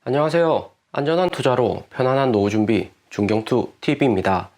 안녕하세요. 안전한 투자로 편안한 노후 준비 중경투 TV입니다.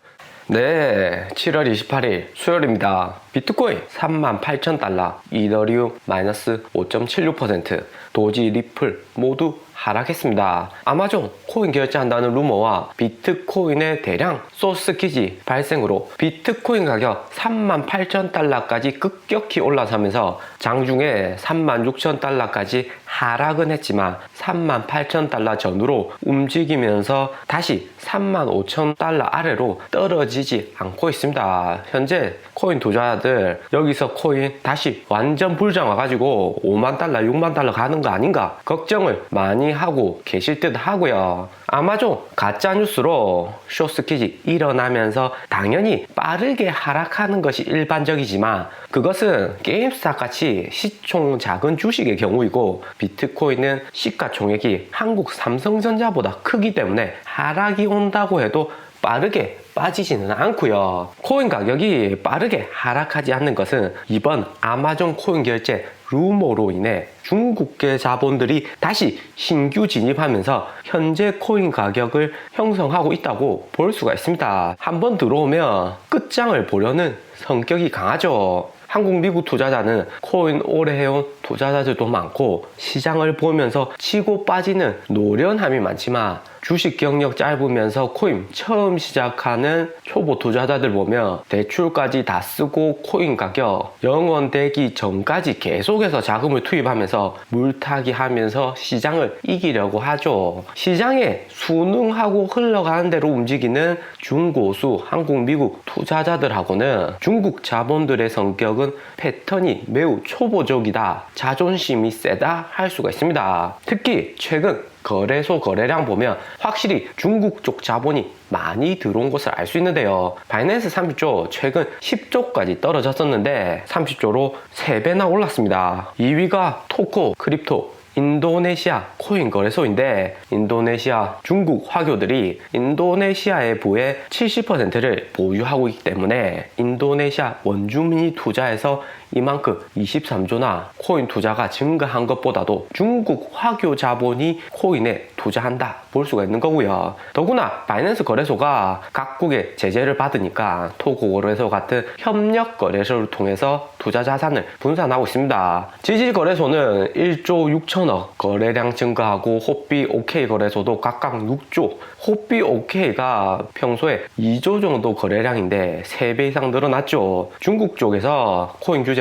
네, 7월 28일 수요일입니다. 비트코인 38,000달러, 이더리움 마이너스 5.76%, 도지, 리플 모두 하락했습니다. 아마존 코인 결제한다는 루머와 비트코인의 대량 소스키지 발생으로 비트코인 가격 38,000달러까지 급격히 올라서면서 장중에 36,000달러까지 하락은 했지만 38,000달러 전후로 움직이면서 다시 35,000달러 아래로 떨어지지 않고 있습니다. 현재 코인 투자자들 여기서 코인 다시 완전 불장 와가지고 5만 달러, 6만 달러 가는 거 아닌가 걱정을 많이 하고 계실 듯 하고요. 아마존 가짜뉴스로 쇼스키지 일어나면서 당연히 빠르게 하락하는 것이 일반적이지만 그것은 게임스탑 같이 시총 작은 주식의 경우이고 비트코인은 시가총액이 한국 삼성전자보다 크기 때문에 하락이 온다고 해도 빠르게 빠지지는 않고요. 코인 가격이 빠르게 하락하지 않는 것은 이번 아마존 코인 결제 루머로 인해 중국계 자본들이 다시 신규 진입하면서 현재 코인 가격을 형성하고 있다고 볼 수가 있습니다. 한번 들어오면 끝장을 보려는 성격이 강하죠. 한국, 미국 투자자는 코인 오래 해온 투자자들도 많고 시장을 보면서 치고 빠지는 노련함이 많지만 주식 경력 짧으면서 코인 처음 시작하는 초보 투자자들 보면 대출까지 다 쓰고 코인 가격 영원되기 전까지 계속해서 자금을 투입하면서 물타기 하면서 시장을 이기려고 하죠. 시장에 순응하고 흘러가는 대로 움직이는 중고수 한국, 미국 투자자들하고는 중국 자본들의 성격은 패턴이 매우 초보적이다, 자존심이 세다 할 수가 있습니다. 특히 최근 거래소 거래량 보면 확실히 중국 쪽 자본이 많이 들어온 것을 알 수 있는데요. 바이낸스 30조 최근 10조까지 떨어졌었는데 30조로 3배나 올랐습니다. 2위가 토코 크립토 인도네시아 코인 거래소인데 인도네시아 중국 화교들이 인도네시아의 부의 70%를 보유하고 있기 때문에 인도네시아 원주민이 투자해서 이만큼 23조나 코인 투자가 증가한 것보다도 중국 화교 자본이 코인에 투자한다 볼 수가 있는 거고요. 더구나 바이낸스 거래소가 각국의 제재를 받으니까 토고 거래소 같은 협력 거래소를 통해서 투자 자산을 분산하고 있습니다. 지지 거래소는 1조 6천억 거래량 증가하고 호비 OK 거래소도 각각 6조, 호비 OK가 평소에 2조 정도 거래량인데 3배 이상 늘어났죠. 중국 쪽에서 코인 규제가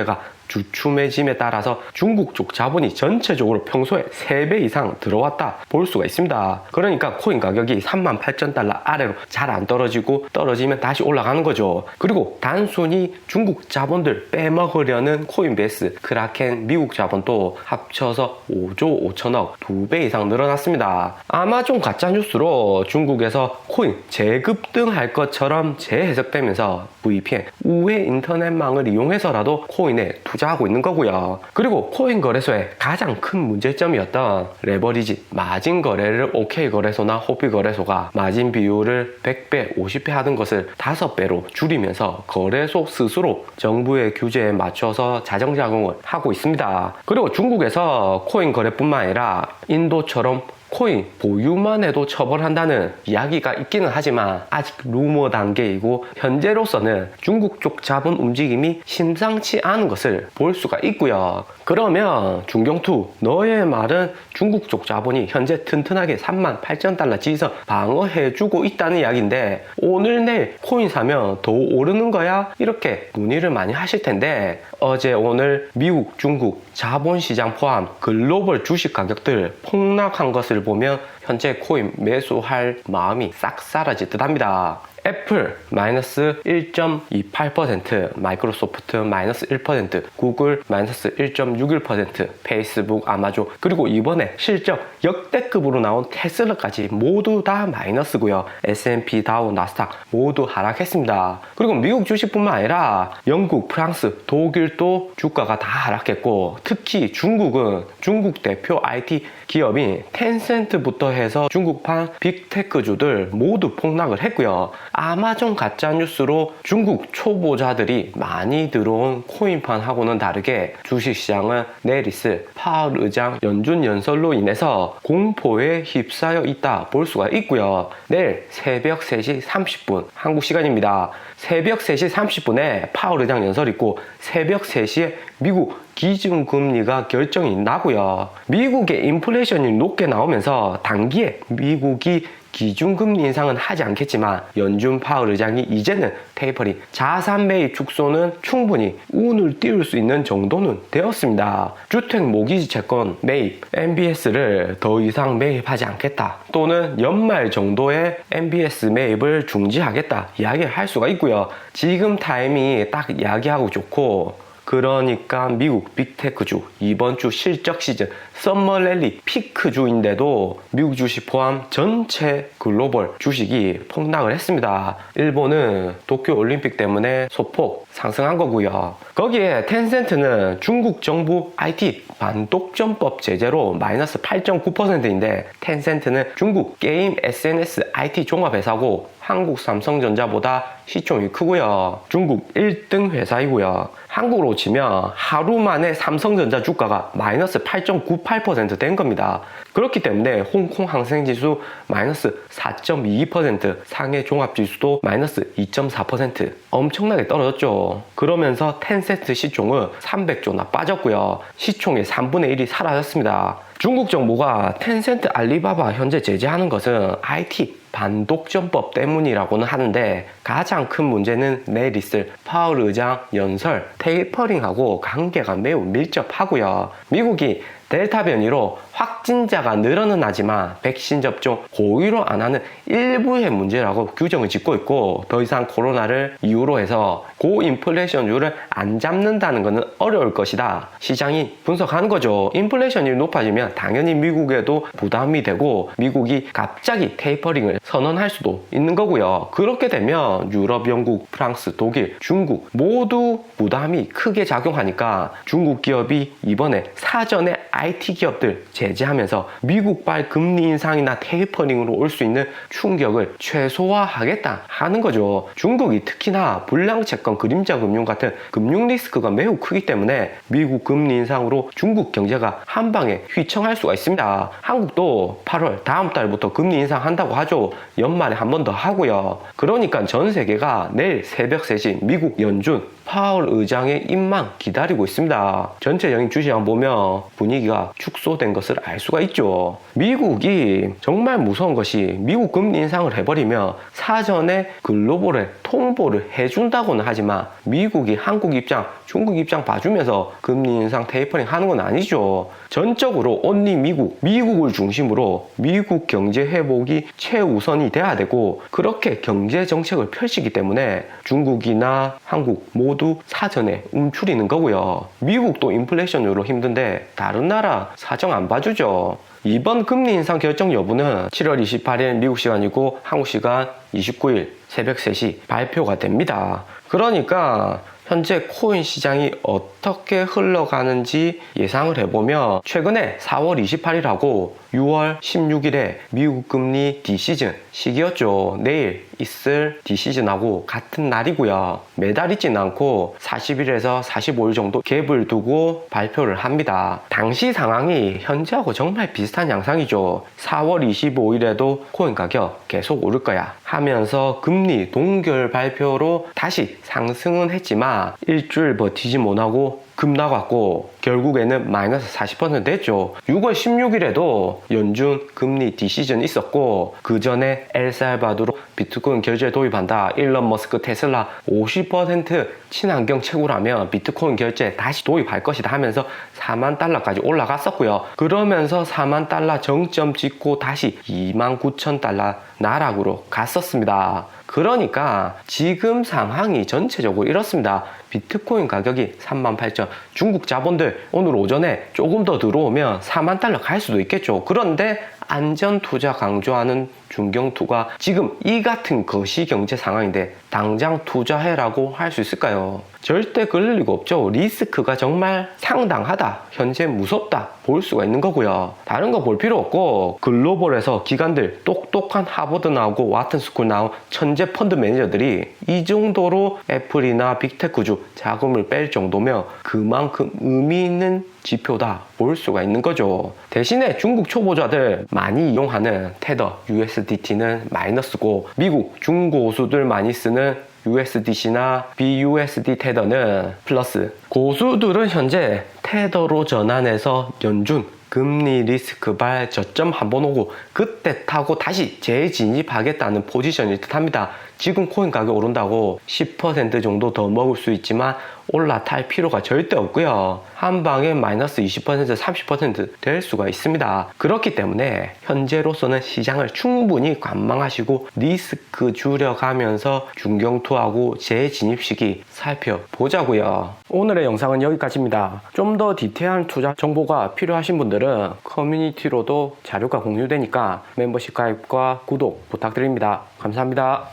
주춤해짐에 따라서 중국 쪽 자본이 전체적으로 평소에 3배 이상 들어왔다 볼 수가 있습니다. 그러니까 코인 가격이 38,000달러 아래로 잘 안 떨어지고 떨어지면 다시 올라가는 거죠. 그리고 단순히 중국 자본들 빼먹으려는 코인베이스, 크라켄 미국 자본도 합쳐서 5조 5천억 2배 이상 늘어났습니다. 아마존 가짜뉴스로 중국에서 코인 재급등할 것처럼 재해석되면서 VPN, 우회 인터넷망을 이용해서라도 코인에 투자하고 있는 거고요. 그리고 코인 거래소의 가장 큰 문제점이었던 레버리지 마진 거래를 OK 거래소나 호비 거래소가 마진 비율을 100배, 50배 하던 것을 5배로 줄이면서 거래소 스스로 정부의 규제에 맞춰서 자정작용을 하고 있습니다. 그리고 중국에서 코인 거래뿐만 아니라 인도처럼 코인 보유만 해도 처벌한다는 이야기가 있기는 하지만 아직 루머 단계이고 현재로서는 중국 쪽 자본 움직임이 심상치 않은 것을 볼 수가 있고요. 그러면 중경투 너의 말은 중국 쪽 자본이 현재 튼튼하게 38,000달러 지선 방어해주고 있다는 이야기인데 오늘 내일 코인 사면 더 오르는 거야? 이렇게 문의를 많이 하실 텐데 어제 오늘 미국, 중국 자본시장 포함 글로벌 주식 가격들 폭락한 것을 보면 현재 코인 매수할 마음이 싹 사라질 듯 합니다. 애플 마이너스 1.28%, 마이크로소프트 마이너스 1%, 구글 마이너스 1.61%, 페이스북, 아마존, 그리고 이번에 실적 역대급으로 나온 테슬라까지 모두 다 마이너스고요. S&P, 다우, 나스닥 모두 하락했습니다. 그리고 미국 주식뿐만 아니라 영국, 프랑스, 독일도 주가가 다 하락했고 특히 중국은 중국 대표 IT 기업인 텐센트부터 해서 중국판 빅테크주들 모두 폭락을 했고요. 아마존 가짜뉴스로 중국 초보자들이 많이 들어온 코인판하고는 다르게 주식시장은 내일 있을 파월 의장 연준 연설로 인해서 공포에 휩싸여 있다 볼 수가 있고요. 내일 새벽 3시 30분 한국 시간입니다. 새벽 3시 30분에 파월 의장 연설 있고 새벽 3시에 미국 기준금리가 결정이 나고요. 미국의 인플레이션이 높게 나오면서 단기에 미국이 기준금리 인상은 하지 않겠지만 연준 파월 의장이 이제는 테이퍼링, 자산 매입 축소는 충분히 운을 띄울 수 있는 정도는 되었습니다. 주택 모기지 채권 매입, MBS를 더 이상 매입하지 않겠다 또는 연말 정도의 MBS 매입을 중지하겠다 이야기를 할 수가 있고요. 지금 타이밍이 딱 이야기하고 좋고 그러니까 미국 빅테크주 이번 주 실적 시즌 썸머랠리 피크주인데도 미국 주식 포함 전체 글로벌 주식이 폭락을 했습니다. 일본은 도쿄올림픽 때문에 소폭 상승한 거고요. 거기에 텐센트는 중국 정부 IT 반독점법 제재로 마이너스 8.9%인데 텐센트는 중국 게임 SNS IT 종합회사고 한국 삼성전자보다 시총이 크고요. 중국 1등 회사이고요. 한국으로 치면 하루 만에 삼성전자 주가가 마이너스 8.98% 된 겁니다. 그렇기 때문에 홍콩 항생지수 마이너스 4.22%, 상해 종합지수도 마이너스 2.4% 엄청나게 떨어졌죠. 그러면서 텐센트 시총은 300조나 빠졌고요. 시총의 3분의 1이 사라졌습니다. 중국 정부가 텐센트 알리바바 현재 제재하는 것은 IT 반독점법 때문이라고는 하는데 가장 큰 문제는 내일 있을 파월 의장 연설 테이퍼링하고 관계가 매우 밀접하고요. 미국이 델타 변이로 확진자가 늘어는 하지만 백신 접종 고의로 안 하는 일부의 문제라고 규정을 짓고 있고 더 이상 코로나를 이유로 해서 고인플레이션율을 안 잡는다는 것은 어려울 것이다. 시장이 분석하는 거죠. 인플레이션이 높아지면 당연히 미국에도 부담이 되고 미국이 갑자기 테이퍼링을 선언할 수도 있는 거고요. 그렇게 되면 유럽, 영국, 프랑스, 독일, 중국 모두 부담이 크게 작용하니까 중국 기업이 이번에 사전에 IT 기업들 제재하면서 미국발 금리 인상이나 테이퍼링으로 올 수 있는 충격을 최소화하겠다 하는 거죠. 중국이 특히나 불량채권, 그림자 금융 같은 금융 리스크가 매우 크기 때문에 미국 금리 인상으로 중국 경제가 한 방에 휘청할 수가 있습니다. 한국도 8월 다음 달부터 금리 인상한다고 하죠. 연말에 한 번 더 하고요. 그러니까 전 세계가 내일 새벽 3시 미국 연준 파월 의장의 입만 기다리고 있습니다. 전체적인 주시장 보면 분위기가 축소된 것을 알 수가 있죠. 미국이 정말 무서운 것이 미국 금리 인상을 해버리면 사전에 글로벌에 통보를 해준다고는 하지만 미국이 한국 입장, 중국 입장 봐주면서 금리 인상 테이퍼링 하는 건 아니죠. 전적으로 온리 미국을 중심으로 미국 경제 회복이 최우선이 돼야 되고 그렇게 경제 정책을 펼치기 때문에 중국이나 한국 모두 사전에 움츠리는 거고요. 미국도 인플레이션으로 힘든데 다른 나라 사정 안 봐주죠. 이번 금리 인상 결정 여부는 7월 28일 미국 시간이고 한국 시간 29일 새벽 3시 발표가 됩니다. 그러니까 현재 코인 시장이 어떻게 흘러가는지 예상을 해보면 최근에 4월 28일하고 6월 16일에 미국 금리 디시즌 시기였죠. 내일 있을 디시즌하고 같은 날이고요. 매달 있지는 않고 40일에서 45일 정도 갭을 두고 발표를 합니다. 당시 상황이 현재하고 정말 비슷한 양상이죠. 4월 25일에도 코인 가격 계속 오를 거야 하면서 금리 동결 발표로 다시 상승은 했지만 일주일 버티지 못하고 급 나갔고 결국에는 마이너스 40% 됐죠. 6월 16일에도 연준 금리 디시즌 있었고 그 전에 엘살바도르 비트코인 결제 도입한다. 일론 머스크 테슬라 50% 친환경 채굴하면 비트코인 결제 다시 도입할 것이다 하면서 4만 달러까지 올라갔었고요. 그러면서 4만 달러 정점 찍고 다시 2만 9천 달러 나락으로 갔었습니다. 그러니까 지금 상황이 전체적으로 이렇습니다. 비트코인 가격이 38,000 중국 자본들 오늘 오전에 조금 더 들어오면 4만 달러 갈 수도 있겠죠. 그런데 안전 투자 강조하는 중경투가 지금 이 같은 거시경제 상황인데 당장 투자해라고 할 수 있을까요? 절대 그럴 리가 없죠. 리스크가 정말 상당하다, 현재 무섭다 볼 수가 있는 거고요. 다른 거 볼 필요 없고 글로벌에서 기관들 똑똑한 하버드 나오고 와튼 스쿨 나온 천재 펀드 매니저들이 이 정도로 애플이나 빅테크주 자금을 뺄 정도면 그만큼 의미 있는 지표다 볼 수가 있는 거죠. 대신에 중국 초보자들 많이 이용하는 테더 USDT는 마이너스고, 미국 중고수들 많이 쓰는 USDC나 BUSD 테더는 플러스. 고수들은 현재 테더로 전환해서 연준 금리 리스크발 저점 한번 오고 그때 타고 다시 재진입하겠다는 포지션일 듯 합니다. 지금 코인 가격 오른다고 10% 정도 더 먹을 수 있지만 올라탈 필요가 절대 없고요. 한 방에 마이너스 20%, 30%될 수가 있습니다. 그렇기 때문에 현재로서는 시장을 충분히 관망하시고 리스크 줄여가면서 중경투하고 재진입 시기 살펴보자고요. 오늘의 영상은 여기까지입니다. 좀 더 디테일한 투자 정보가 필요하신 분들은 커뮤니티로도 자료가 공유되니까 멤버십 가입과 구독 부탁드립니다. 감사합니다.